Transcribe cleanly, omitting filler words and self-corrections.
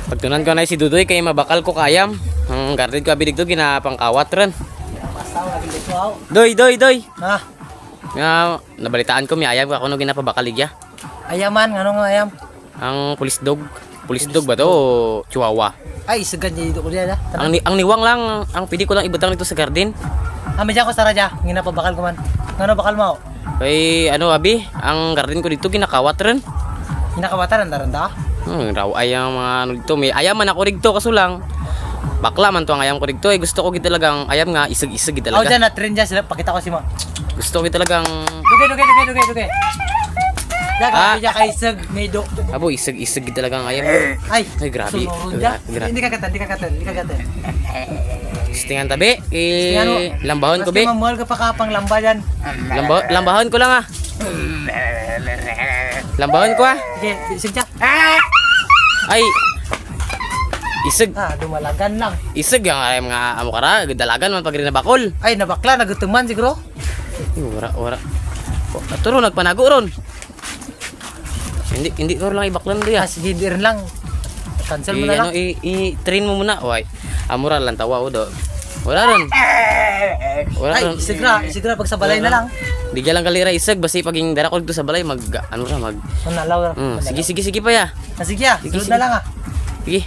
Pagtunan ko na si Dudoy kay mabakal ko kayam. Ang garden ko abidig to ginapangkawat ren. Pastaw lagi dito aw. Doy. Ha. Nga nabalitaan ko may ayam ako no ginapabakaligya. Ayaman ngano nga ayam? Ang pulis dog. Pulis dog ba to o chihuahua? Ay sagad dito ko diya. Ang niwang lang ang pili ko lang ibutang dito sa garden. Medya ko sa radya, ginapabakal ko man. Ngano bakal mo? Kay ano abi, ang garden ko dito ginakawat ren. Ginakawatan randa. Raw ay ang mga ano dito. May ayaman ako dito kaso lang. Bakla man to ang ayam ko dito. Gusto ko gid talagang ayam nga isig-isig gid Aw talaga. diyan na trend diyan sila pakita ko si mo. Gusto ko gid talagang Duge. Diya kay sag medo. abo isig-isig gid talagang ayam. Ay Grabe. Grabe. Hindi ka katan. Stingan tabi. Lambahon ko be. Mas mamuhal ka pa kapang lamba diyan. Lambahon ko lang ah. Lambahon ko ah. Sige, sige. Ay. Isig. Dumalagan lang. Isig ang ayam nga amo kara dalagan man pag rin na bakol. Ay, nabakla, nagutuman siguro. Ora. Aturo nagpanago ron. Hindi ko lang ibaklan do ya. Sige, di rin lang. Cancel mo na lang. I-train mo muna. Oy. Amura lang tawa o do. Wala ron. Ay, sigra pag sa balay na lang. Di lang kalira isig basi paging dara ko dito sa balay mag ano ra mag. Manalaw. Sige pa ya. Sige, sulod na lang ah. Sige.